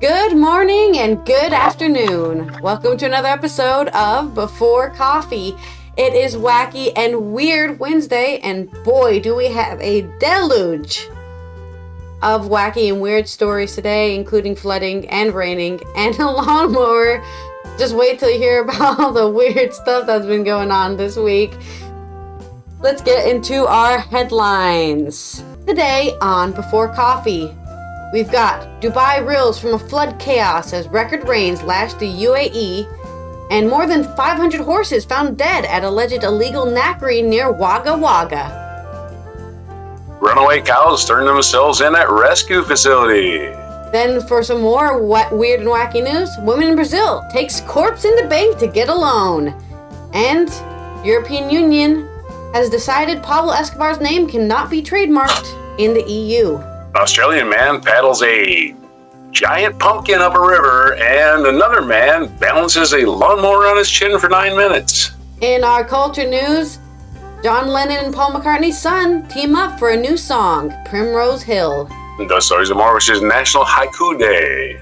Good morning and good afternoon. Welcome to another episode of Before Coffee. It is Wacky and Weird Wednesday, and boy, do we have a deluge of wacky and weird stories today, including flooding and raining and a lawnmower. Just wait till you hear about all the weird stuff that's been going on this week. Let's get into our headlines. Today on Before Coffee, we've got Dubai reels from a flood chaos as record rains lashed the UAE, and more than 500 horses found dead at alleged illegal knackery near Wagga Wagga. Runaway cows turn themselves in at rescue facility. Then for some more weird and wacky news, woman in Brazil takes corpse in the bank to get a loan. And European Union has decided Pablo Escobar's name cannot be trademarked in the EU. An Australian man paddles a giant pumpkin up a river, and another man balances a lawnmower on his chin for 9 minutes. In our culture news, John Lennon and Paul McCartney's son team up for a new song, Primrose Hill. Those stories and more, which is National Haiku Day.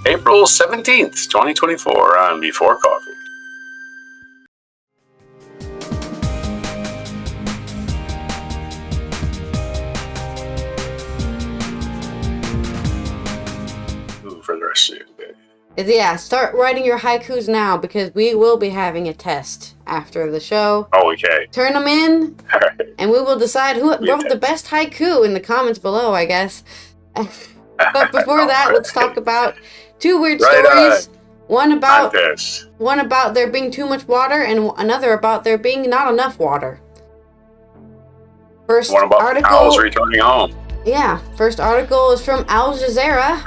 April 17th, 2024 on Before Coffee. For the rest of the day. Yeah, start writing your haikus now because we will be having a test after the show. Oh, okay. Turn them in, All right. and we will decide who wrote the best haiku in the comments below, I guess. But before that, let's talk about two weird stories. One about there being too much water, and another about there being not enough water. First One about article. cows returning home. Yeah, first article is from Al Jazeera.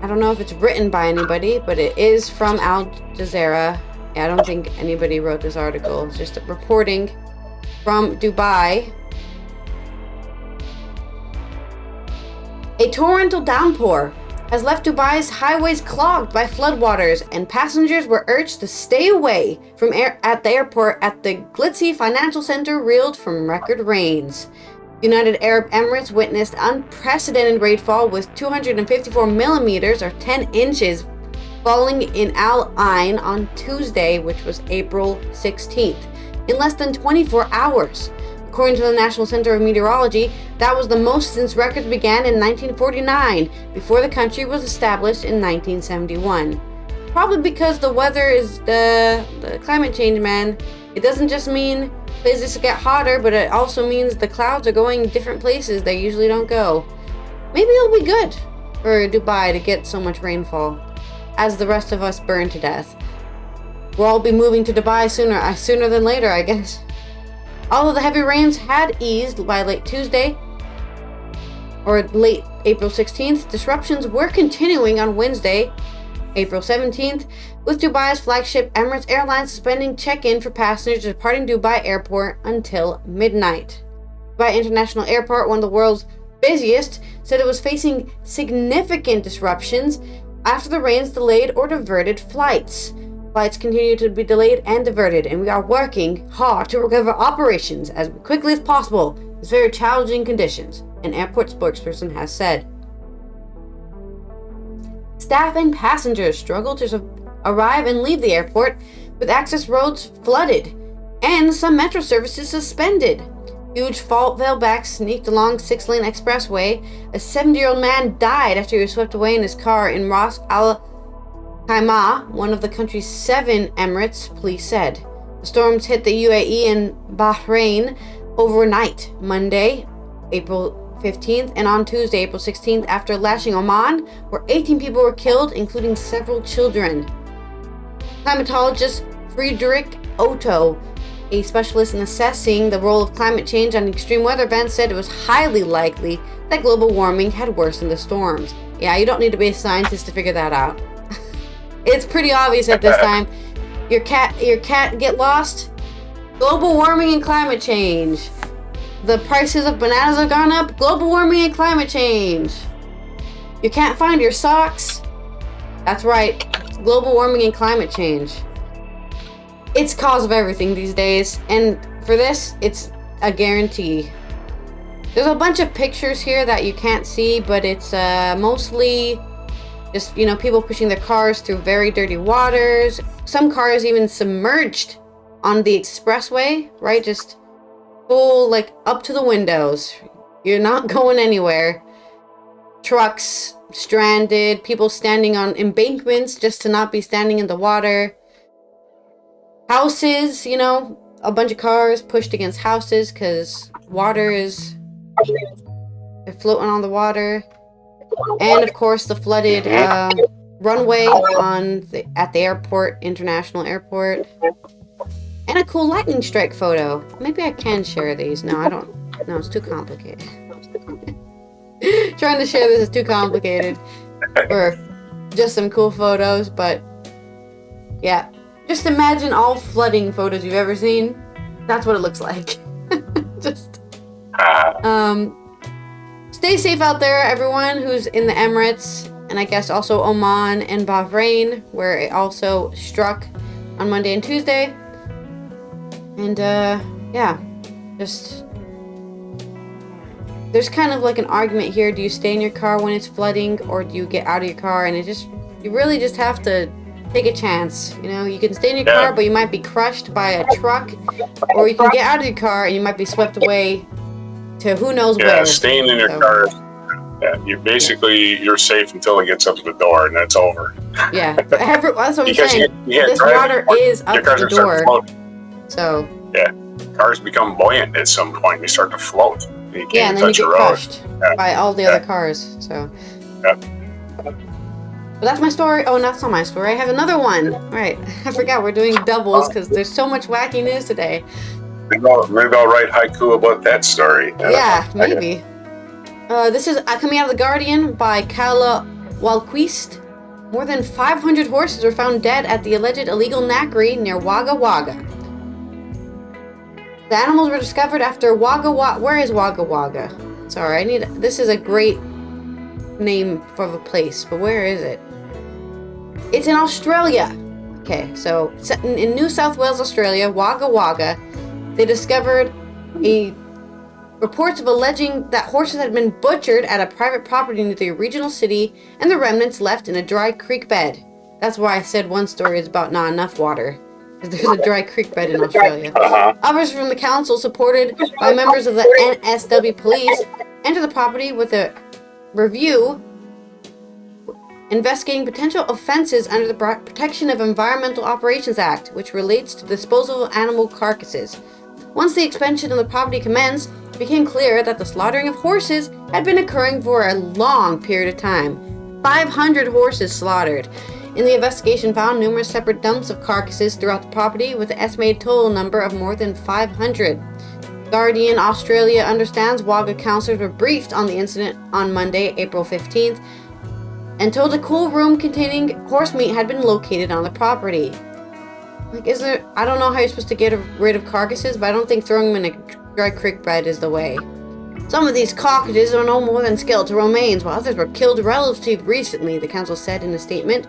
I don't know if it's written by anybody, but it is from Al Jazeera. I don't think anybody wrote this article. It's just reporting from Dubai. A torrential downpour has left Dubai's highways clogged by floodwaters, and passengers were urged to stay away from at the airport at the glitzy financial center reeled from record rains. United Arab Emirates witnessed unprecedented rainfall with 254 millimeters or 10 inches falling in Al Ain on Tuesday, which was April 16th, in less than 24 hours. According to the National Center of Meteorology, that was the most since records began in 1949, before the country was established in 1971. Probably because the weather is the climate change, man. It doesn't just mean places get hotter, but it also means the clouds are going different places they usually don't go. Maybe it'll be good for Dubai to get so much rainfall, as the rest of us burn to death. We'll all be moving to Dubai sooner than later, I guess. Although the heavy rains had eased by late Tuesday, or late April 16th, disruptions were continuing on Wednesday, April 17th, with Dubai's flagship Emirates Airlines suspending check-in for passengers departing Dubai Airport until midnight. Dubai International Airport, one of the world's busiest, said it was facing significant disruptions after the rains delayed or diverted flights. Flights continue to be delayed and diverted, and we are working hard to recover operations as quickly as possible in very challenging conditions, an airport spokesperson has said. Staff and passengers struggle to arrive and leave the airport, with access roads flooded and some metro services suspended. Huge fault veilbacks sneaked along 6-lane expressway. A 70-year-old man died after he was swept away in his car in Ras Al Khaimah, one of the country's 7 emirates, police said. The storms hit the UAE and Bahrain overnight, Monday, April 15th, and on Tuesday, April 16th, after lashing Oman, where 18 people were killed, including several children. Climatologist Friedrich Otto, a specialist in assessing the role of climate change on extreme weather events, said it was highly likely that global warming had worsened the storms. Yeah, you don't need to be a scientist to figure that out. It's pretty obvious at this time. Your cat get lost? Global warming and climate change. The prices of bananas have gone up? Global warming and climate change. You can't find your socks? That's right. It's global warming and climate change. It's cause of everything these days, and for this, it's a guarantee. There's a bunch of pictures here that you can't see, but it's mostly just, people pushing their cars through very dirty waters. Some cars even submerged on the expressway, right? Just full, like, up to the windows. You're not going anywhere. Trucks stranded, people standing on embankments just to not be standing in the water. Houses, a bunch of cars pushed against houses because water is... They're floating on the water. And, of course, the flooded runway at the airport, International Airport. And a cool lightning strike photo. Maybe I can share these. No, I don't. No, it's too complicated. Trying to share this is too complicated for just some cool photos, but yeah. Just imagine all flooding photos you've ever seen. That's what it looks like. Just stay safe out there, everyone who's in the Emirates, and I guess also Oman and Bahrain, where it also struck on Monday and Tuesday. And yeah, just there's kind of like an argument here. Do you stay in your car when it's flooding, or do you get out of your car? And you really just have to take a chance. You can stay in your car, but you might be crushed by a truck, or you can get out of your car and you might be swept away to who knows where. Yeah, staying in your car. Yeah, you're safe until it gets up to the door, and that's over. Yeah, that's what I'm saying. This water is up to the door. So yeah, cars become buoyant at some point. They start to float. You can't and then you get crushed by all the other cars. So. Yeah. But that's my story. Oh, that's not my story. I have another one. Right. I forgot we're doing doubles because there's so much wacky news today. Maybe I'll write haiku about that story. Yeah, maybe. This is coming out of The Guardian by Carla Walquist. More than 500 horses were found dead at the alleged illegal knackery near Wagga Wagga. The animals were discovered after Wagga Wagga. Where is Wagga Wagga? Sorry, this is a great name for the place, but where is it? It's in Australia. Okay, so in New South Wales, Australia, Wagga Wagga, they discovered reports of alleging that horses had been butchered at a private property near the regional city and the remnants left in a dry creek bed. That's why I said one story is about not enough water. There's a dry creek bed in Australia. Others from the council, supported by members of the NSW police, entered the property with a review investigating potential offenses under the Protection of Environmental Operations Act, which relates to disposal of animal carcasses. Once the expansion of the property commenced, it became clear that the slaughtering of horses had been occurring for a long period of time. 500 horses slaughtered. In the investigation found numerous separate dumps of carcasses throughout the property, with an estimated total number of more than 500. Guardian Australia understands Wagga councillors were briefed on the incident on Monday, April 15th, and told a cool room containing horse meat had been located on the property. Like, I don't know how you're supposed to get rid of carcasses, but I don't think throwing them in a dry creek bed is the way. Some of these carcasses are no more than skeletal remains, while others were killed relatively recently, the council said in a statement.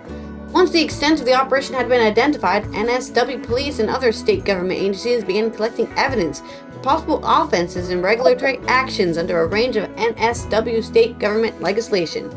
Once the extent of the operation had been identified, NSW police and other state government agencies began collecting evidence for possible offenses and regulatory actions under a range of NSW state government legislation.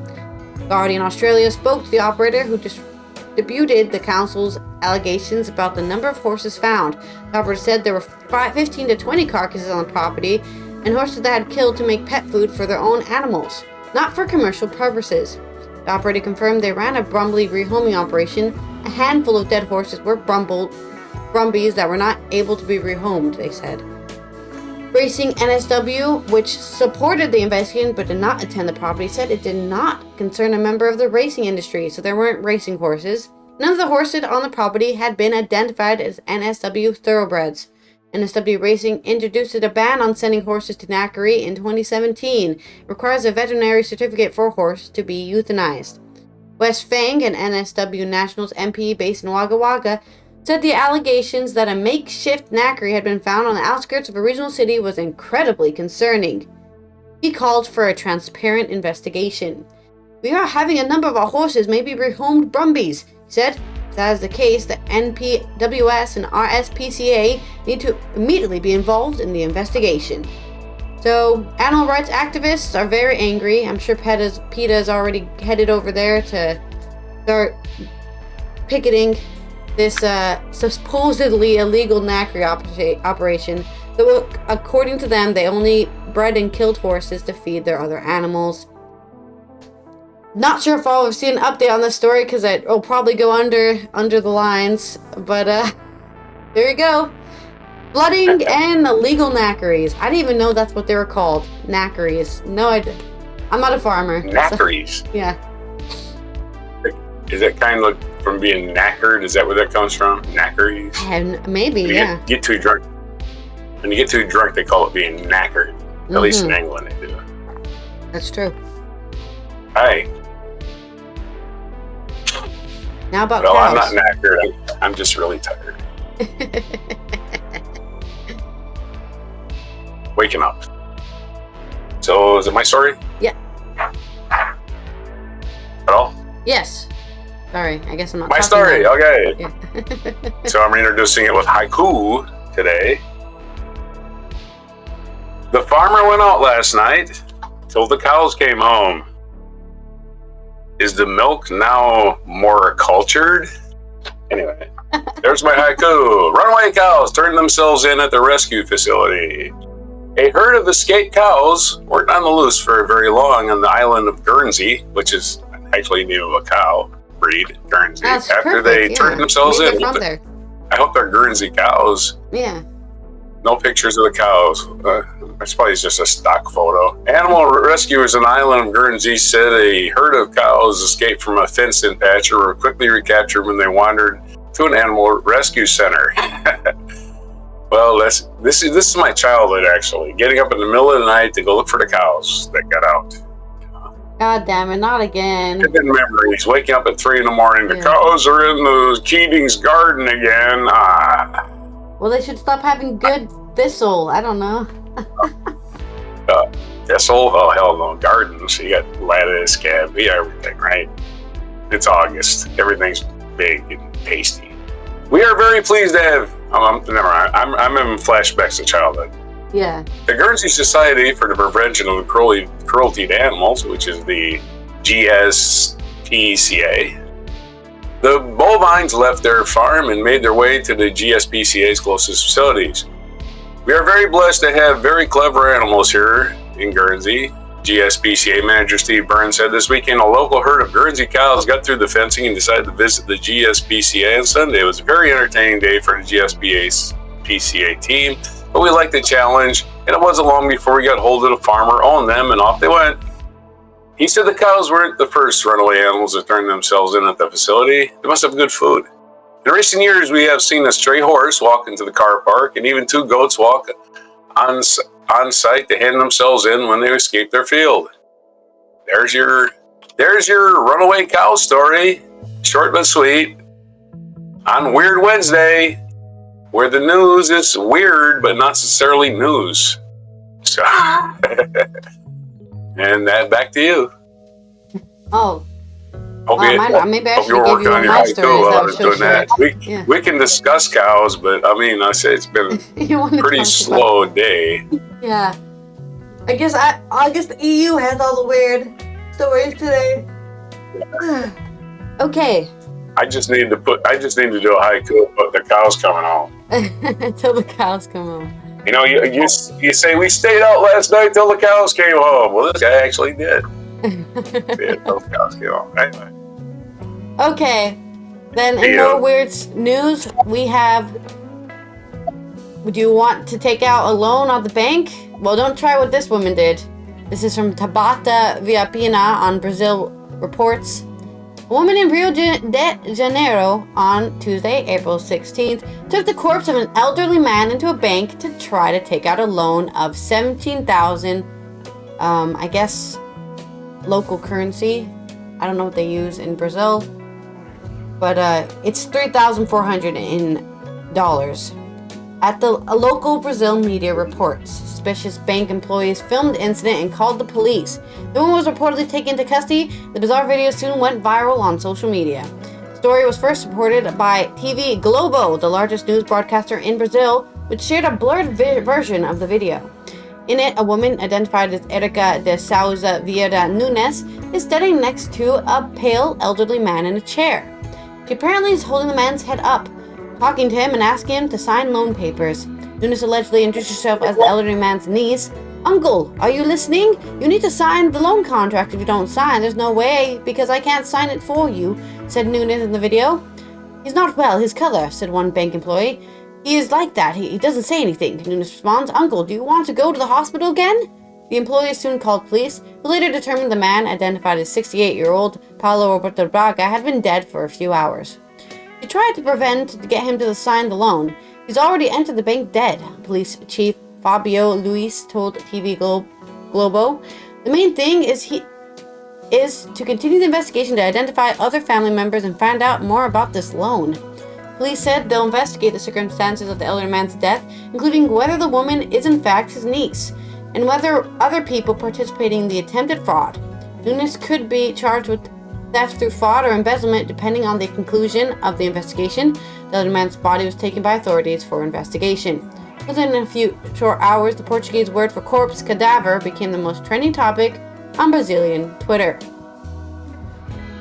Guardian Australia spoke to the operator, who disputed the council's allegations about the number of horses found. The operator said there were 15 to 20 carcasses on the property and horses that had killed to make pet food for their own animals, not for commercial purposes. The operator confirmed they ran a Brumbly rehoming operation. A handful of dead horses were Brumbies that were not able to be rehomed, they said. Racing NSW, which supported the investigation but did not attend the property, said it did not concern a member of the racing industry, so there weren't racing horses. None of the horses on the property had been identified as NSW thoroughbreds. NSW Racing introduced a ban on sending horses to knackery in 2017. It requires a veterinary certificate for a horse to be euthanized. Wes Fang, an NSW Nationals MP based in Wagga Wagga, said the allegations that a makeshift knackery had been found on the outskirts of a regional city was incredibly concerning. He called for a transparent investigation. "We are having a number of our horses may be rehomed Brumbies," he said. If that is the case, the NPWS and RSPCA need to immediately be involved in the investigation. So, animal rights activists are very angry. I'm sure PETA's already headed over there to start picketing this supposedly illegal knackery operation. So, according to them, they only bred and killed horses to feed their other animals. Not sure if I'll see an update on this story because it'll probably go under the lines. But there you go. Flooding and illegal knackeries. I didn't even know that's what they were called. Knackeries. No, I'm not a farmer. Knackeries? So, yeah. Is that kind of like from being knackered? Is that where that comes from? Knackeries? Maybe, yeah. Get too drunk. When you get too drunk, they call it being knackered. At least in England, they do. That's true. Hi. Now about cows. I'm not knackered. I'm just really tired. Waking up. So, is it my story? Yeah. At all? Yes. Sorry, I guess I'm not. My story, okay. Yeah. So I'm introducing it with haiku today. The farmer went out last night till the cows came home. Is the milk now more cultured? Anyway, there's my haiku. Runaway cows turned themselves in at the rescue facility. A herd of escaped cows weren't on the loose for very long on the island of Guernsey, which is actually the name of a cow breed, Guernsey. That's after perfect, they turned themselves in. From there. I hope they're Guernsey cows. Yeah. No pictures of the cows. It's probably just a stock photo. Animal rescuers on the island of Guernsey said a herd of cows escaped from a fenced-in patch and were quickly recaptured when they wandered to an animal rescue center. Well, this is my childhood, actually. Getting up in the middle of the night to go look for the cows that got out. God damn it, not again. Good memories. Waking up at 3 in the morning. The cows are in the Keating's garden again. Well, they should stop having good thistle. I don't know. Thistle? Oh, hell no. Gardens. You got lettuce, cabbage, everything, right? It's August. Everything's big and tasty. We are very pleased to have... never mind. I'm in flashbacks to childhood. Yeah. The Guernsey Society for the Prevention of Cruelty to Animals, which is the GSPCA. The bovines left their farm and made their way to the GSPCA's closest facilities. We are very blessed to have very clever animals here in Guernsey. GSPCA manager Steve Burns said this weekend a local herd of Guernsey cows got through the fencing and decided to visit the GSPCA on Sunday. It was a very entertaining day for the GSPCA team, but we liked the challenge, and it wasn't long before we got hold of the farmer, owned them, and off they went. He said the cows weren't the first runaway animals that turned themselves in at the facility. They must have good food. In recent years, we have seen a stray horse walk into the car park, and even 2 goats walk on site to hand themselves in when they escape their field. There's your runaway cow story, short but sweet, on Weird Wednesday, where the news is weird but not necessarily news. So, and that back to you. Oh. Maybe I should give you one of my stories. We can discuss cows, but I say it's been a pretty slow day. Yeah. I guess the EU has all the weird stories today. Okay. I just need to do a haiku about the cows coming home. Until the cows come home. You say we stayed out last night till the cows came home. Well, this guy actually did. Those cows came home. Anyway. Okay. Then in more weird news, we have... Would you want to take out a loan at the bank? Well, don't try what this woman did. This is from Tabata Viapina on Brazil Reports. A woman in Rio de Janeiro on Tuesday, April 16th, took the corpse of an elderly man into a bank to try to take out a loan of 17,000, I guess, local currency. I don't know what they use in Brazil, but it's $3,400 in dollars. A local Brazil media reports. Suspicious bank employees filmed the incident and called the police. The woman was reportedly taken into custody. The bizarre video soon went viral on social media. The story was first reported by TV Globo, the largest news broadcaster in Brazil, which shared a blurred version of the video. In it, a woman identified as Erika de Souza Vieira Nunes is standing next to a pale, elderly man in a chair. She apparently is holding the man's head up, talking to him and asking him to sign loan papers. Nunes allegedly introduced herself as the elderly man's niece. "Uncle, are you listening? You need to sign the loan contract. If you don't sign, there's no way, because I can't sign it for you," said Nunes in the video. "He's not well, his color," said one bank employee. "He is like that. He doesn't say anything." Nunes responds, "Uncle, do you want to go to the hospital again?" The employee soon called police, who later determined the man, identified as 68-year-old Paulo Roberto Braga, had been dead for a few hours. She tried to get him to sign the loan. "He's already entered the bank dead," Police Chief Fabio Luis told TV Globo. "The main thing is to continue the investigation to identify other family members and find out more about this loan." Police said they'll investigate the circumstances of the elderly man's death, including whether the woman is in fact his niece, and whether other people participating in the attempted fraud. Nunes could be charged with theft through fraud or embezzlement, depending on the conclusion of the investigation. The elderly man's body was taken by authorities for investigation. Within a few short hours, the Portuguese word for corpse, cadaver, became the most trending topic on Brazilian Twitter.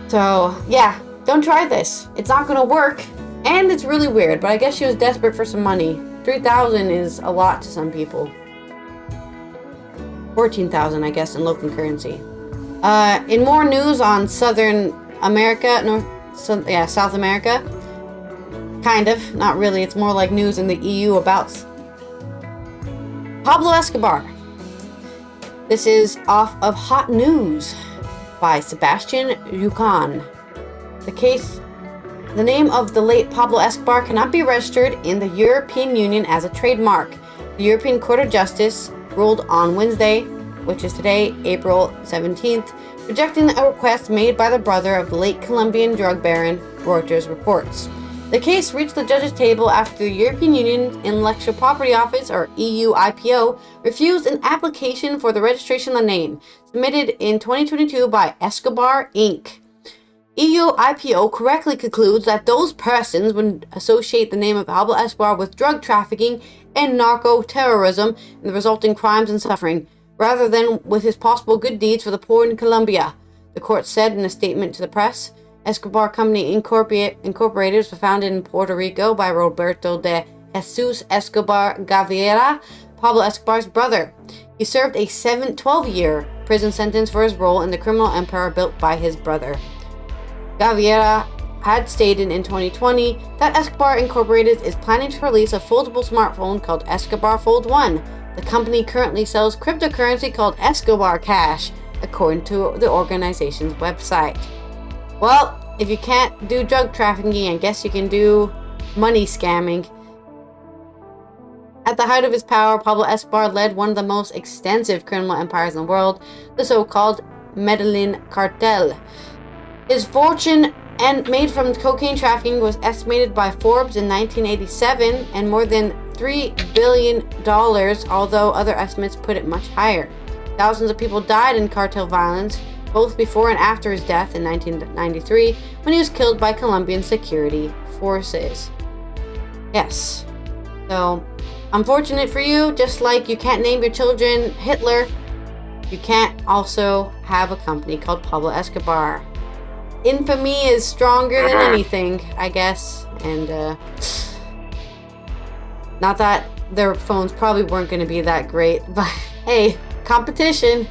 So, yeah, don't try this. It's not gonna work. And it's really weird, but I guess she was desperate for some money. 3,000 is a lot to some people. 14,000, I guess, in local currency. In more news on South America. Kind of, not really. It's more like news in the EU about Pablo Escobar. This is off of Hot News by Sebastian Jucan. The name of the late Pablo Escobar cannot be registered in the European Union as a trademark. The European Court of Justice ruled on Wednesday, which is today, April 17th, rejecting a request made by the brother of the late Colombian drug baron, Reuters reports. The case reached the judge's table after the European Union Intellectual Property Office, or EU IPO, refused an application for the registration of the name, submitted in 2022 by Escobar Inc. EU IPO correctly concludes that those persons would associate the name of Pablo Escobar with drug trafficking and narco-terrorism and the resulting crimes and suffering, rather than with his possible good deeds for the poor in Colombia, the court said in a statement to the press. Escobar Company Incorporated was founded in Puerto Rico by Roberto de Jesus Escobar Gaviria, Pablo Escobar's brother. He served a 12-year prison sentence for his role in the criminal empire built by his brother. Gaviria had stated in 2020 that Escobar Incorporated is planning to release a foldable smartphone called Escobar Fold 1. The company currently sells cryptocurrency called Escobar Cash, according to the organization's website. Well, if you can't do drug trafficking, I guess you can do money scamming. At the height of his power, Pablo Escobar led one of the most extensive criminal empires in the world, the so-called Medellin cartel. His fortune made from cocaine trafficking was estimated by Forbes in 1987 and more than $3 billion, although other estimates put it much higher. Thousands of people died in cartel violence, both before and after his death in 1993, when he was killed by Colombian security forces. Yes. So, unfortunate for you, just like you can't name your children Hitler, you can't also have a company called Pablo Escobar. Infamy is stronger than anything, I guess, and not that their phones probably weren't going to be that great, but hey, competition.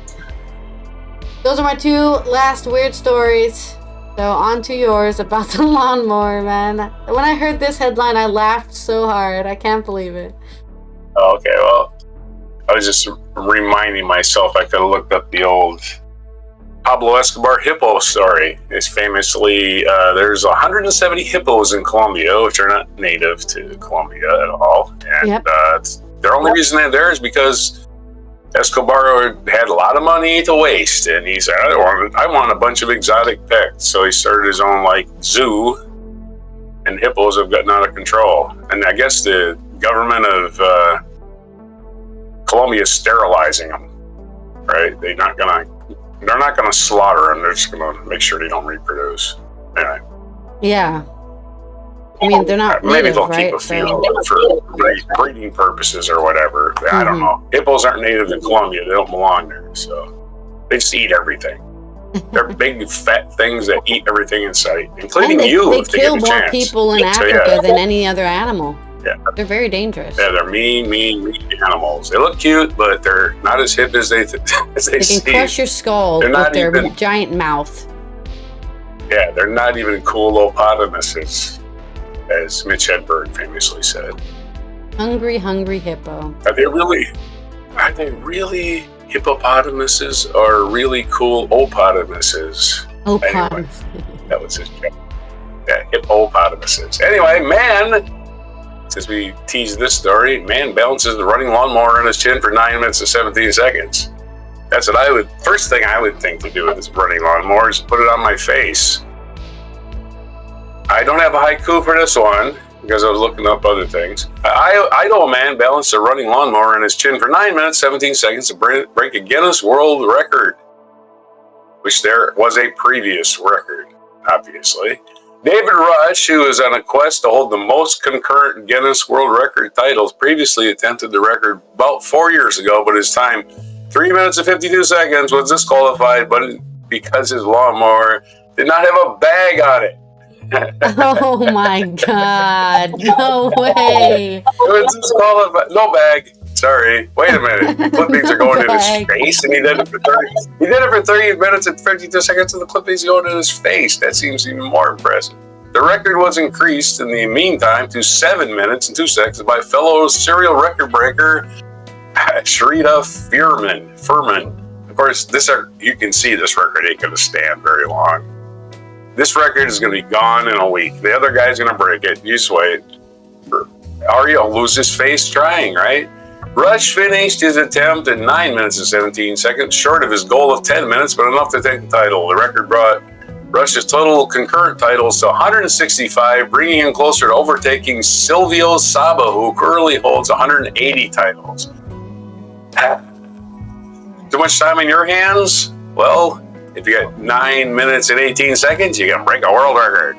Those are my two last weird stories. So on to yours about the lawnmower, man. When I heard this headline, I laughed so hard. I can't believe it. Okay, well, I was just reminding myself I could have looked up the old Pablo Escobar hippo story. It's famously, there's 170 hippos in Colombia, which are not native to Colombia at all. And the only reason they're there is because Escobar had a lot of money to waste, and he said, I want a bunch of exotic pets. So he started his own zoo, and hippos have gotten out of control. And I guess the government of Colombia is sterilizing them, right? They're not gonna slaughter them. They're just gonna make sure they don't reproduce. Anyway. Yeah. I mean, they're not Maybe native, they'll right? keep a few for breeding purposes or whatever. I don't know. Hippos aren't native to Colombia. They don't belong there. So they just eat everything. They're big, fat things that eat everything in sight, including you. They if they kill get the more chance. people in Africa than any other animal. Yeah. They're very dangerous. Yeah, they're mean animals. They look cute, but they're not as hip as they seem. They can crush your skull with their giant mouth. Yeah, they're not even coolopotamuses, as Mitch Hedberg famously said. Hungry, hungry hippo. Are they really hippopotamuses or really cool opotamuses? Anyway, that was his joke. Yeah, hippopotamuses. Anyway, man, since we teased this story, man balances the running lawnmower on his chin for 9 minutes and 17 seconds. That's what first thing I would think to do with this running lawnmower is put it on my face. I don't have a haiku for this one because I was looking up other things. I know a man balanced a running lawnmower on his chin for 9 minutes, 17 seconds to break a Guinness World Record, which there was a previous record, obviously. David Rush, who is on a quest to hold the most concurrent Guinness World Record titles, previously attempted the record about 4 years ago, but his time, 3 minutes and 52 seconds, was disqualified, but because his lawnmower did not have a bag on it. Oh my God! No way! It was disqualified. No bag. Sorry. Wait a minute. Clippings are going in his face, and he did it for 30 minutes and 52 seconds, and the clippings going in his face. That seems even more impressive. The record was increased in the meantime to 7 minutes and 2 seconds by fellow serial record breaker Shrita Furman. Of course, you can see this record ain't going to stand very long. This record is going to be gone in a week. The other guy's going to break it. You just wait. Or he'll lose his face trying, right? Rush finished his attempt in 9 minutes and 17 seconds, short of his goal of 10 minutes, but enough to take the title. The record brought Rush's total concurrent titles to 165, bringing him closer to overtaking Silvio Saba, who currently holds 180 titles. Too much time in your hands? Well, if you got 9 minutes and 18 seconds, you can break a world record.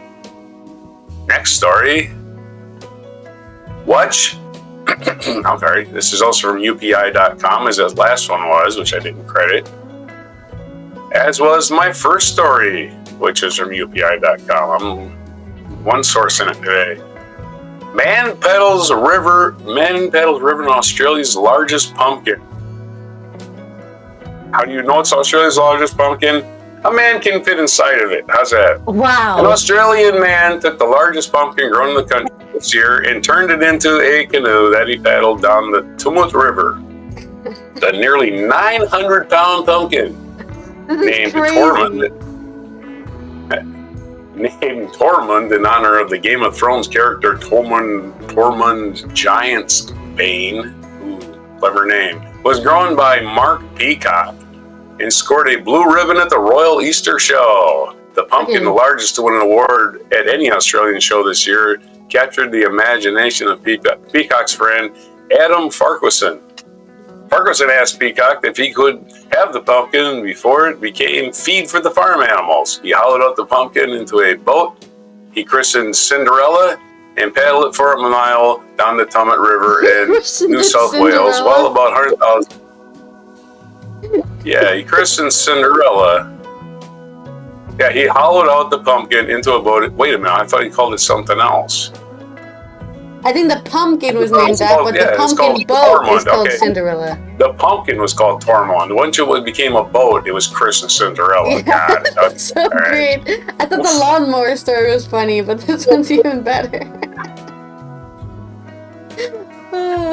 Next story. Watch. I'm sorry. This is also from UPI.com, as that last one was, which I didn't credit. As was my first story, which is from UPI.com. I'm one source in it today. Man pedals river in Australia's largest pumpkin. How do you know it's Australia's largest pumpkin? A man can fit inside of it. How's that? Wow. An Australian man took the largest pumpkin grown in the country this year and turned it into a canoe that he paddled down the Tumut River. The nearly 900-pound pumpkin named Tormund in honor of the Game of Thrones character Tormund Giantsbane, ooh, clever name, was grown by Mark Peacock and scored a blue ribbon at the Royal Easter Show. The pumpkin, the largest to win an award at any Australian show this year, captured the imagination of Peacock's friend Adam Farquharson. Farquharson asked Peacock if he could have the pumpkin before it became feed for the farm animals. He hollowed out the pumpkin into a boat he christened Cinderella and paddled it for a mile down the Tumut River in New South Wales, while about 100,000. Yeah, he christened Cinderella. Yeah, he hollowed out the pumpkin into a boat. Wait a minute, I thought he called it something else. I think the pumpkin was named that, but the pumpkin boat is called Cinderella. The pumpkin was called Tormund. Once it became a boat, it was christened Cinderella. Yeah, God, that's so great. I thought the lawnmower story was funny, but this one's even better.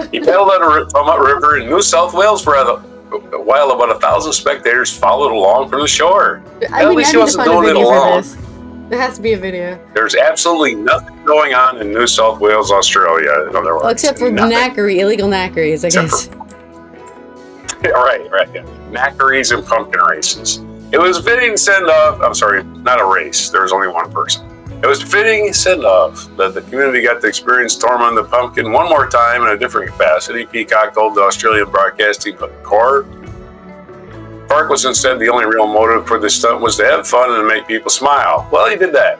He paddled down the Tumut River in New South Wales for while about 1,000 spectators followed along from the shore. At least he wasn't doing it alone. There has to be a video. There's absolutely nothing going on in New South Wales, Australia, in other words. Well, except for illegal knackeries, I guess. Right. Yeah. Knackeries and pumpkin races. It was fitting send-off. I'm sorry, not a race. There was only one person. It was fitting send-off that the community got to experience Tormund the Pumpkin one more time in a different capacity, Peacock told the Australian Broadcasting Corps. Farquharson said the only real motive for this stunt was to have fun and make people smile. Well, he did that.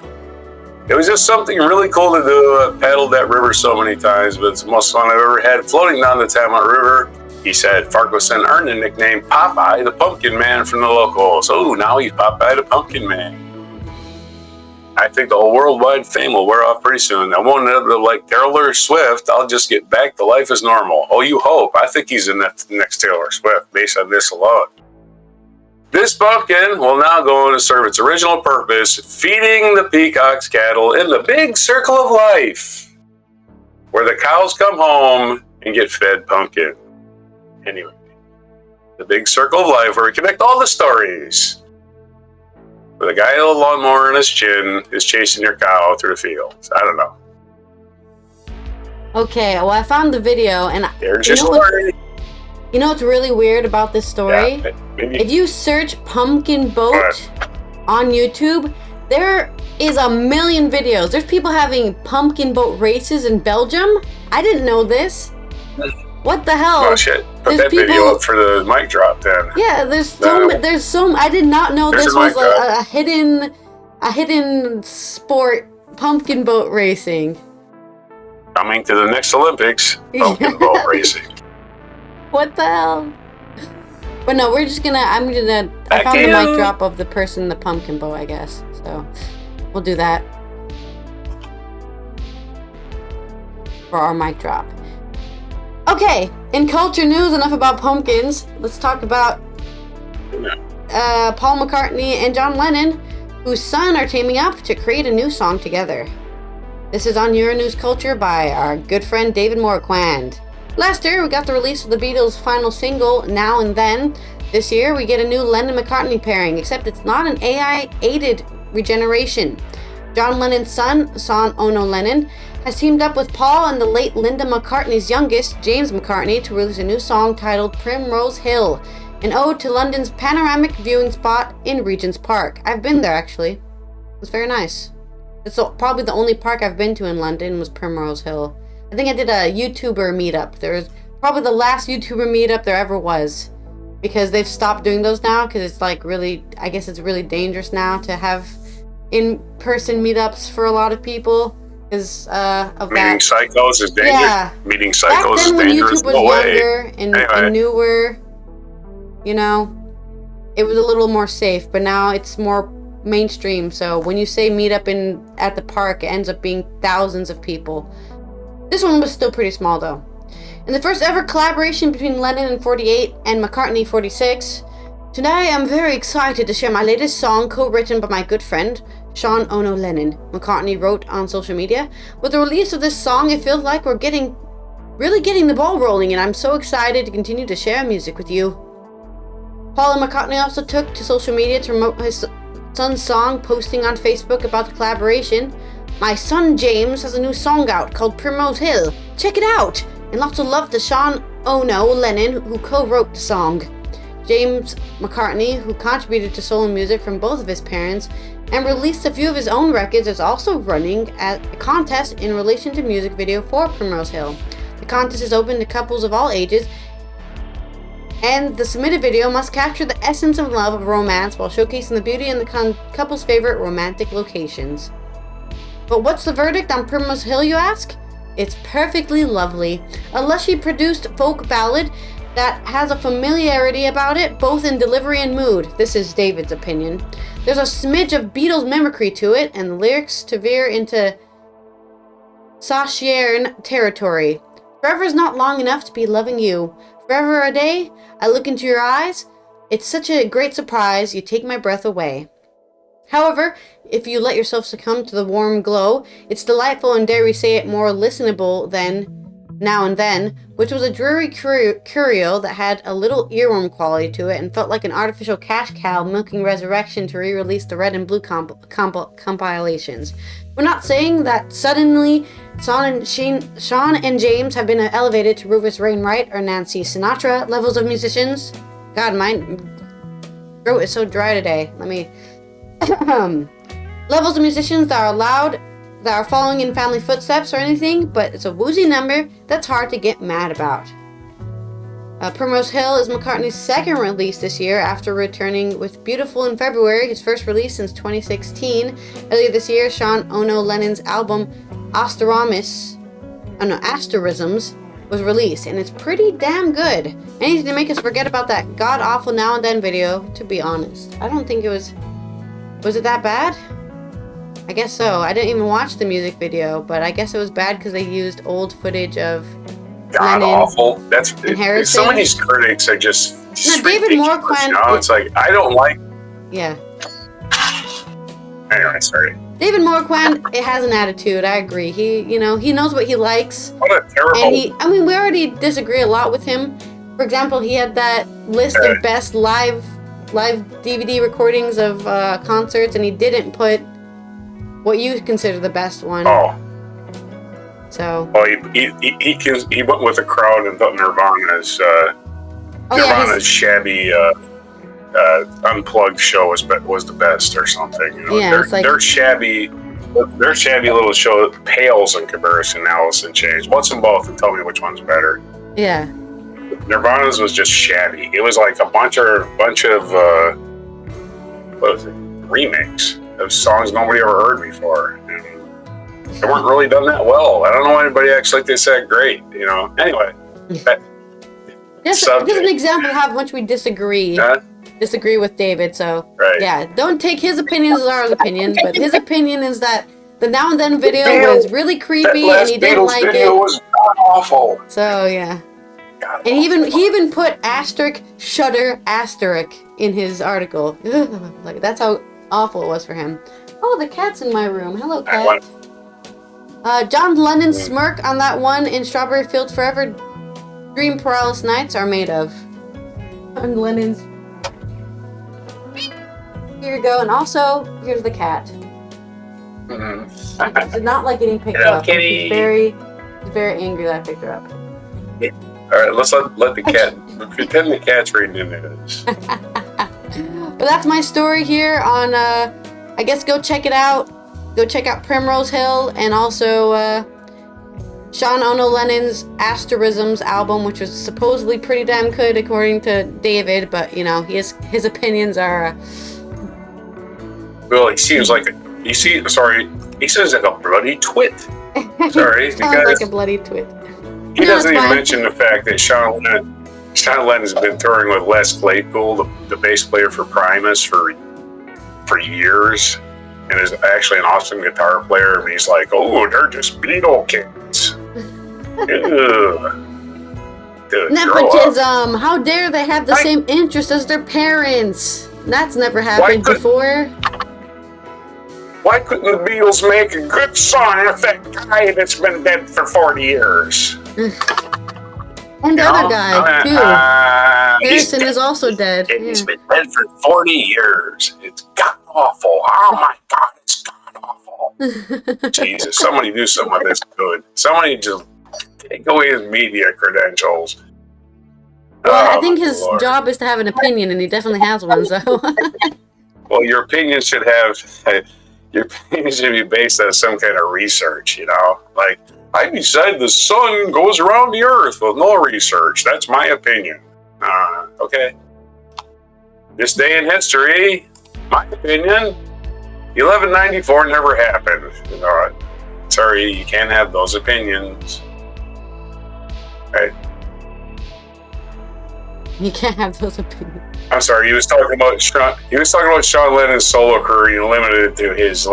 It was just something really cool to do. I paddled that river so many times, but it's the most fun I've ever had floating down the Tamont River. He said Farquharson earned the nickname Popeye the Pumpkin Man from the locals. Oh, now he's Popeye the Pumpkin Man. I think the whole worldwide fame will wear off pretty soon. I won't end up like Taylor Swift. I'll just get back to life as normal. Oh, you hope. I think he's the next Taylor Swift based on this alone. This pumpkin will now go on to serve its original purpose, feeding the peacock's cattle in the big circle of life, where the cows come home and get fed pumpkin. Anyway, the big circle of life where we connect all the stories. Where the guy with a lawnmower in his chin is chasing your cow through the fields. I don't know. Okay, well, I found the video, and there's your story. You know what's really weird about this story? Yeah, if you search pumpkin boat on YouTube, there is a million videos. There's people having pumpkin boat races in Belgium. I didn't know this. What the hell? Oh shit! Put that video up for the mic drop then. Yeah, there's so. I did not know this was a hidden sport. Pumpkin boat racing. Coming to the next Olympics, pumpkin boat racing. What the hell? But no, we're just gonna. I found the mic drop of the person in the pumpkin boat, I guess. So we'll do that for our mic drop. Okay, in culture news, enough about pumpkins. Let's talk about Paul McCartney and John Lennon, whose son are teaming up to create a new song together. This is on Euronews Culture by our good friend David Morquand. Last year, we got the release of the Beatles' final single, Now and Then. This year, we get a new Lennon-McCartney pairing, except it's not an AI-aided regeneration. John Lennon's son, Sean Ono Lennon, has teamed up with Paul and the late Linda McCartney's youngest, James McCartney, to release a new song titled Primrose Hill, an ode to London's panoramic viewing spot in Regent's Park. I've been there, actually. It's very nice. It's probably the only park I've been to in London was Primrose Hill. I think I did a YouTuber meetup. There was probably the last YouTuber meetup there ever was, because they've stopped doing those now, because it's like really, I guess it's really dangerous now to have in-person meetups for a lot of people. Meeting psychos is dangerous. Yeah. Meeting psychos is dangerous. Back then when YouTube was younger and newer, you know, it was a little more safe, but now it's more mainstream. So when you say meet up at the park, it ends up being thousands of people. This one was still pretty small though. In the first ever collaboration between Lennon and 48 and McCartney 46, today I'm very excited to share my latest song co-written by my good friend Sean Ono Lennon, McCartney wrote on social media. With the release of this song, it feels like we're really getting the ball rolling, and I'm so excited to continue to share music with you. Paul and McCartney also took to social media to promote his son's song, posting on Facebook about the collaboration. My son James has a new song out called Primrose Hill. Check it out! And lots of love to Sean Ono Lennon, who co-wrote the song. James McCartney, who contributed to soul music from both of his parents and released a few of his own records, is also running a contest in relation to music video for Primrose Hill. The contest is open to couples of all ages, and the submitted video must capture the essence of love of romance while showcasing the beauty and the couple's favorite romantic locations. But what's the verdict on Primrose Hill, you ask? It's perfectly lovely. A lushy produced folk ballad that has a familiarity about it, both in delivery and mood. This is David's opinion. There's a smidge of Beatles mimicry to it, and the lyrics to veer into Sachiern territory. Forever's not long enough to be loving you. Forever a day, I look into your eyes. It's such a great surprise, you take my breath away. However, if you let yourself succumb to the warm glow, it's delightful and, dare we say it, more listenable than Now and Then, which was a dreary curio that had a little earworm quality to it and felt like an artificial cash cow milking Resurrection to re-release the Red and Blue compilations. We're not saying that suddenly Sean and James have been elevated to Rufus Wainwright or Nancy Sinatra levels of musicians. God, my throat is so dry today. Let me... levels of musicians that are loud, that are following in family footsteps or anything, but it's a woozy number that's hard to get mad about. Primrose Hill is McCartney's second release this year after returning with Beautiful in February, his first release since 2016. Earlier this year, Sean Ono Lennon's album Asterisms was released, and it's pretty damn good. Anything to make us forget about that god-awful Now and Then video, to be honest. I don't think it was... Was it that bad? I guess so. I didn't even watch the music video, but I guess it was bad because they used old footage of God awful. That's some of these critics are just David Morquan. You know? It's like I don't like. Yeah. Anyway, sorry. David Morquan, it has an attitude. I agree. He knows what he likes. What a terrible. And we already disagree a lot with him. For example, he had that list of best live DVD recordings of concerts, and he didn't put what you consider the best one. Oh. So. Well, he went with the crowd and thought Nirvana's shabby unplugged show was the best or something. You know? Yeah, their shabby little show pales in comparison to Alice in Chains. Watch them both and tell me which one's better. Yeah. Nirvana's was just shabby. It was like a bunch of what was it? Remakes of songs nobody ever heard before. They weren't really done that well. I don't know why anybody acts like they said great, you know. Anyway. Just an example of how much we disagree. Disagree with David, so yeah. Don't take his opinion as our opinion, but his opinion is that the Now and Then video was really creepy and he didn't like it. It was awful. So yeah. And he even put shudder asterisk in his article. Like that's how awful it was for him. Oh, the cat's in my room. Hello, cat. John Lennon's smirk on that one in Strawberry Fields Forever Dream Paralysis Nights are made of. John Lennon's. Here you go, and also here's the cat. She did not like getting picked up. She's very angry that I picked her up. All right, let's let the cat pretend the cat's reading the news. But that's my story here on. I guess go check it out. Go check out Primrose Hill and also Sean Ono Lennon's Asterisms album, which was supposedly pretty damn good according to David, but you know his opinions are. Well, he seems like he says like a bloody twit. Sorry, sounds like a bloody twit. He doesn't even mention the fact that Sean Lennon's been touring with Les Claypool, the bass player for Primus, for years. And is actually an awesome guitar player, and he's like, "Oh, they're just Beatle kids." Nepotism! How dare they have the same interests as their parents? That's never happened before. Why couldn't the Beatles make a good song with that guy that's been dead for 40 years? And the other guy, too. Harrison is also dead. He's been dead for 40 years. It's god awful. Oh my god, it's god awful. Jesus, somebody do something with this good. Somebody just take away his media credentials. Well, I think his job is to have an opinion, and he definitely has one, so. Well, your opinion should be based on some kind of research, you know? Like, I decided the sun goes around the earth with no research. That's my opinion. Okay. This day in history, my opinion, 1194 never happened. Sorry, you can't have those opinions. Right? You can't have those opinions. I'm sorry, he was talking about Sean Lennon's solo career, limited to his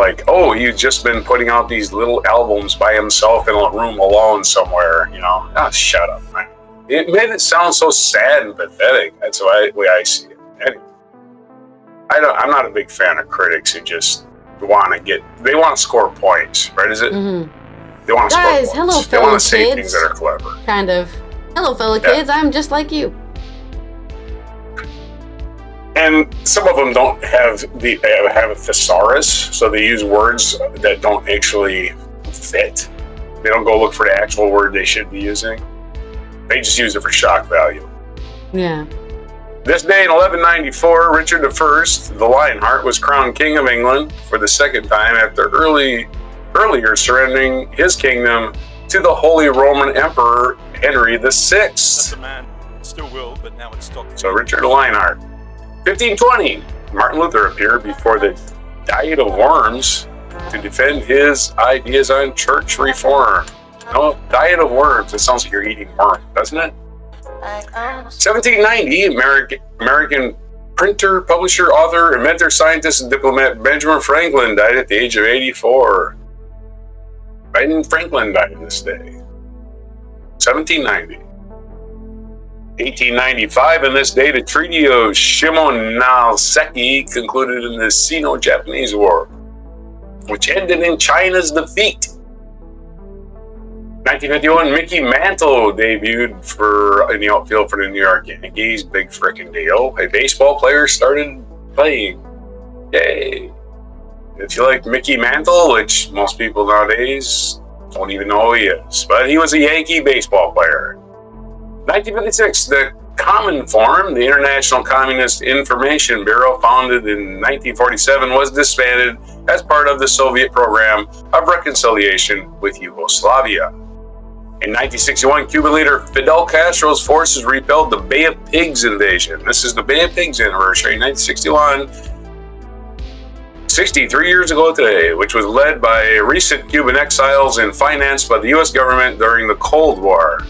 you've just been putting out these little albums by himself in a room alone somewhere, you know. Oh, shut up, man. It made it sound so sad and pathetic. That's the way I see it. Anyway, I'm not a big fan of critics who just want to score points, right? Is it? Mm-hmm. They want to score points. Hello, they want to say things that are clever. Kind of. Hello, fellow kids. I'm just like you. And some of them don't have a thesaurus, so they use words that don't actually fit. They don't go look for the actual word they should be using. They just use it for shock value. Yeah. This day in 1194, Richard I, the Lionheart, was crowned King of England for the second time after earlier surrendering his kingdom to the Holy Roman Emperor Henry VI. still will, but now it's stopped. So Richard Leinhardt. 1520, Martin Luther appeared before the Diet of Worms to defend his ideas on church reform. No, Diet of Worms. It sounds like you're eating worms, doesn't it? 1790, American printer, publisher, author, inventor, scientist, and diplomat Benjamin Franklin died at the age of 84. Ben Franklin died this day. 1790. 1895, on this day, the Treaty of Shimonoseki concluded in the Sino-Japanese War, which ended in China's defeat. 1951, Mickey Mantle debuted in the outfield for the New York Yankees. Big frickin' deal. A baseball player started playing. Yay. If you like Mickey Mantle, which most people nowadays don't even know who he is, but he was a Yankee baseball player. 1956, the Common Forum, the International Communist Information Bureau, founded in 1947, was disbanded as part of the Soviet program of reconciliation with Yugoslavia. In 1961, Cuban leader Fidel Castro's forces repelled the Bay of Pigs invasion. This is the Bay of Pigs anniversary, 1961, 63 years ago today, which was led by recent Cuban exiles and financed by the U.S. government during the Cold War.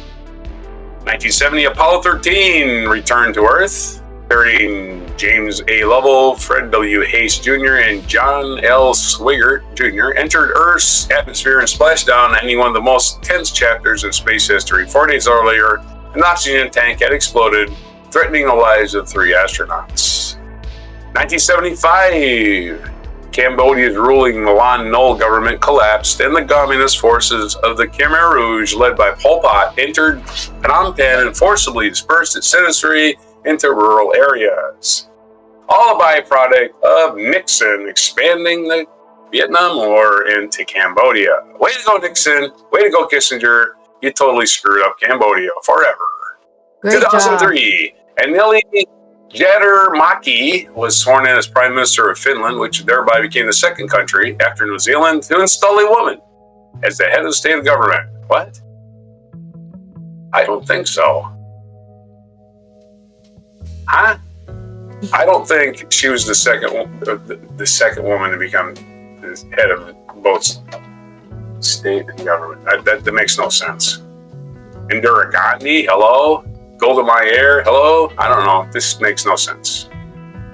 1970, Apollo 13 returned to Earth, carrying James A. Lovell, Fred W. Hayes Jr., and John L. Swigert Jr. entered Earth's atmosphere and splashed down any one of the most tense chapters in space history. 4 days earlier, an oxygen tank had exploded, threatening the lives of 3 astronauts. 1975, Cambodia's ruling Lon Nol government collapsed, and the communist forces of the Khmer Rouge, led by Pol Pot, entered Phnom Penh and forcibly dispersed its citizenry into rural areas. All a byproduct of Nixon expanding the Vietnam War into Cambodia. Way to go, Nixon. Way to go, Kissinger. You totally screwed up Cambodia forever. Great 2003, Anneli Jäätteenmäki was sworn in as Prime Minister of Finland, which thereby became the second country after New Zealand to install a woman as the head of state government. What? I don't think so. Huh? I don't think she was the second woman to become the head of both state and government. That makes no sense. Indira Gandhi, hello? Golda Meir, hello? I don't know. This makes no sense.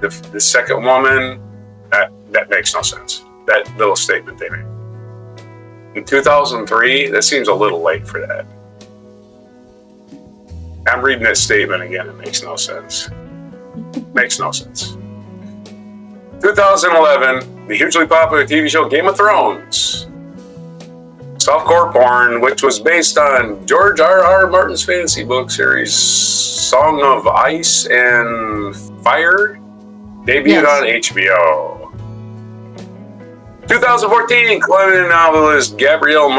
The second woman, that makes no sense. That little statement they made. In 2003, that seems a little late for that. I'm reading that statement again. It makes no sense. Makes no sense. 2011, the hugely popular TV show Game of Thrones. Softcore porn, which was based on George R.R. Martin's fantasy book series Song of Ice and Fire, debuted on HBO. 2014, Colombian novelist Gabriel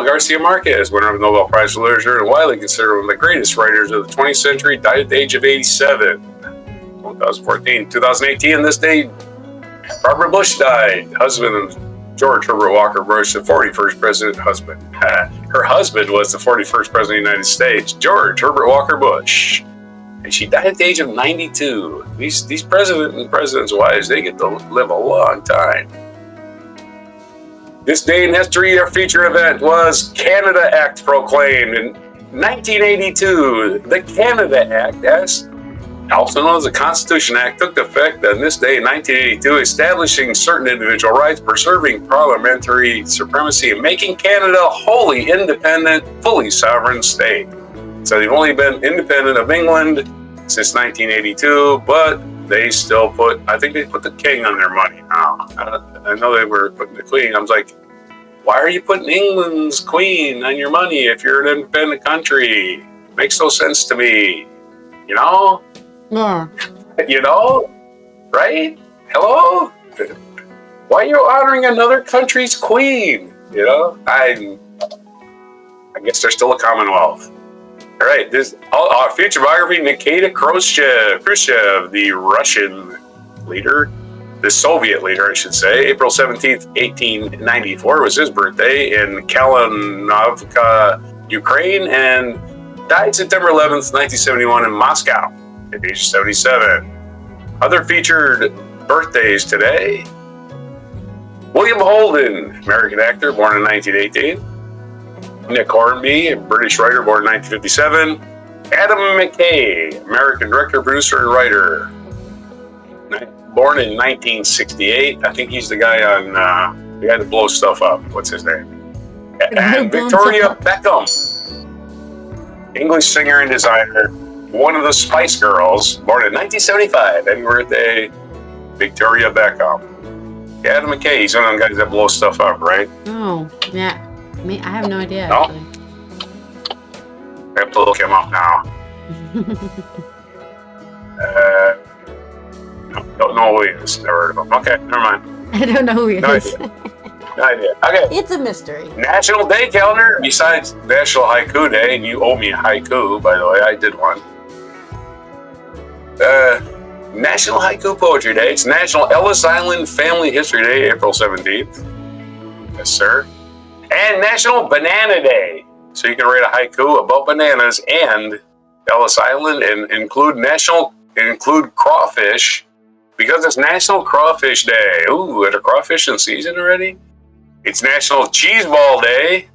Garcia Marquez, winner of the Nobel Prize for Literature and widely considered one of the greatest writers of the 20th century, died at the age of 87. 2014. 2018, this day, Barbara Bush died. Husband of George Herbert Walker Bush, the 41st president husband. Her husband was the 41st president of the United States, George Herbert Walker Bush. And she died at the age of 92. These presidents and presidents' wives, they get to live a long time. This day in history, our feature event was Canada Act proclaimed in 1982. The Canada Act, also known as the Constitution Act, took effect on this day in 1982, establishing certain individual rights, preserving parliamentary supremacy, and making Canada a wholly independent, fully sovereign state. So they've only been independent of England since 1982, but they still I think they put the king on their money now. I know they were putting the queen. I was like, why are you putting England's queen on your money if you're an independent country? Makes no sense to me. You know? Yeah. You know? Right? Hello? Why are you honoring another country's queen? You know? I guess they're still a commonwealth. All right, this our future biography, Nikita Khrushchev, the Russian leader, the Soviet leader, I should say. April 17th, 1894 was his birthday in Kalinovka, Ukraine, and Died September 11th, 1971 in Moscow at age 77. Other featured birthdays today. William Holden, American actor, born in 1918. Nick Hornby, a British writer, born in 1957. Adam McKay, American director, producer, and writer, born in 1968. I think he's the guy on the guy that blows stuff up. What's his name? And Victoria Beckham, English singer and designer, one of the Spice Girls, born in 1975. Happy birthday, Victoria Beckham. Adam McKay, he's one of the guys that blows stuff up, right? Oh, yeah. I have no idea, No? actually. I have to look him up now. Don't know who he is. Never heard of him. Okay, never mind. I don't know who he No is. idea. No idea. Okay. It's a mystery. National Day calendar. Besides National Haiku Day, and you owe me a haiku, by the way. I did one. National Haiku Poetry Day. It's National Ellis Island Family History Day, April 17th. Yes, sir. And National Banana Day. So you can write a haiku about bananas and Ellis Island and include crawfish because it's National Crawfish Day. Ooh, are the crawfish in season already? It's National Cheese Ball Day.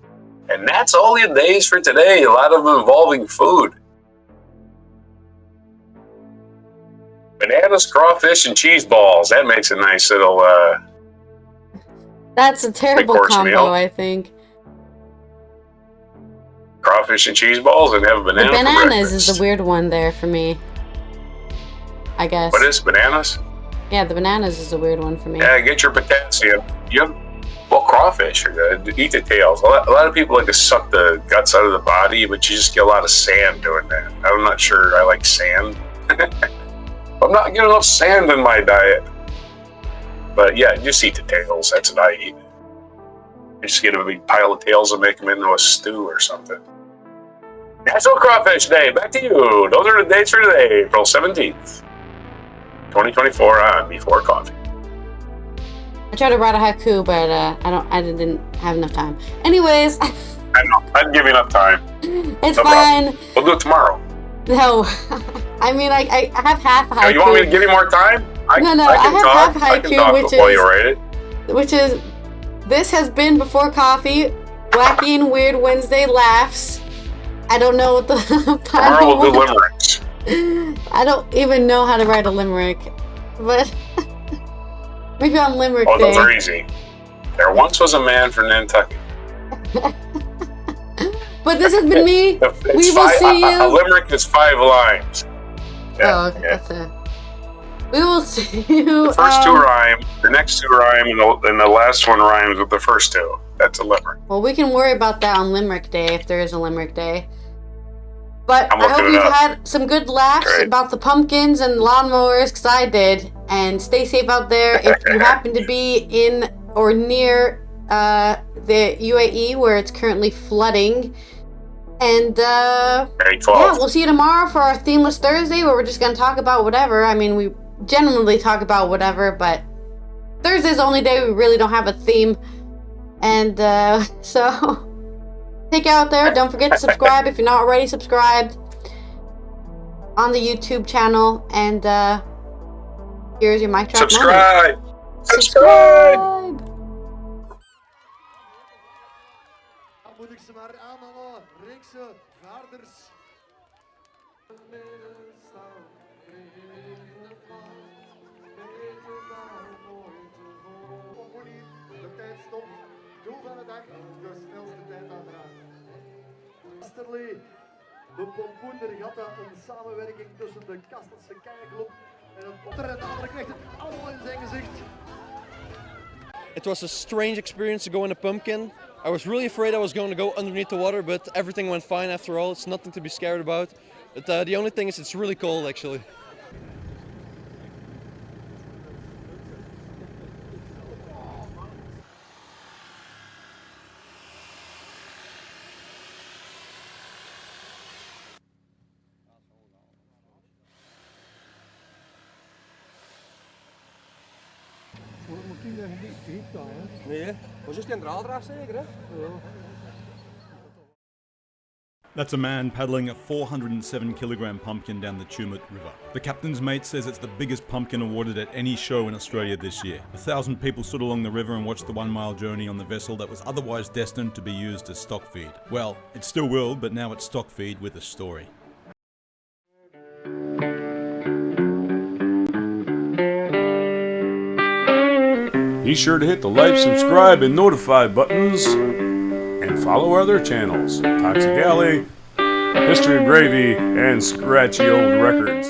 And that's all the days for today. A lot of them involving food. Bananas, crawfish, and cheese balls. That makes a nice little That's a terrible combo, meal. I think. Crawfish and cheese balls and have a banana. The bananas is the weird one there for me, I guess. What is bananas? Yeah, the bananas is a weird one for me. Yeah, get your potassium. Well, crawfish are good. Eat the tails. A lot of people like to suck the guts out of the body, but you just get a lot of sand doing that. I'm not sure I like sand. I'm not getting enough sand in my diet. But yeah, just eat the tails. That's what I eat. You just get a big pile of tails and make them into a stew or something. National Crawfish Day. Back to you. Those are the dates for today, April 17th, 2024 on Before Coffee. I tried to write a haiku, but I didn't have enough time. Anyways. I know. I'd give you enough time. It's no fine. Problem. We'll do it tomorrow. No. I mean, I have half haiku. No, you want me to give you more time? I have half haiku, which is, this has been Before Coffee, wacky and weird Wednesday laughs. I don't know what the Tomorrow we'll do limericks. I don't even know how to write a limerick, but maybe on Limerick Day. Oh, those are easy. There once was a man from Nantucket. But this has been me. We will see you. A limerick is 5 lines. Yeah, okay, yeah. That's it. We will see you. The first 2 rhyme, the next 2 rhyme, and the last one rhymes with the first 2. That's a limerick. Well, we can worry about that on Limerick Day if there is a Limerick Day. But I hope you've had some good laughs about the pumpkins and lawnmowers, because I did. And stay safe out there. If you happen to be in or near the UAE where it's currently flooding. And yeah, we'll see you tomorrow for our Themeless Thursday, where we're just going to talk about whatever. I mean, we generally talk about whatever, but Thursday's the only day we really don't have a theme. And so take it out there. Don't forget to subscribe if you're not already subscribed on the YouTube channel. And here's your mic drop moment. Subscribe! Moet ik ze maar aanhalen, rechtse vaarders. De tijd stopt, doel van de dag, de snelste tijd uiteraard. Westerlee, de pompoendergatta, een samenwerking tussen de Kastelse Kajakclub en het Potter en dadelijk krijgt het allemaal in zijn gezicht. It was a strange experience to go in a pumpkin. I was really afraid I was going to go underneath the water, but everything went fine after all. It's nothing to be scared about. But the only thing is it's really cold, actually. Nee, was juist die een draaddraad zeker, hè? Ja. That's a man paddling a 407 kilogram pumpkin down the Tumut River. The captain's mate says it's the biggest pumpkin awarded at any show in Australia this year. 1,000 people stood along the river and watched the 1 mile journey on the vessel that was otherwise destined to be used as stock feed. Well, it still will, but now it's stock feed with a story. Be sure to hit the like, subscribe, and notify buttons, and follow our other channels, Toxic Alley, History of Gravy, and Scratchy Old Records.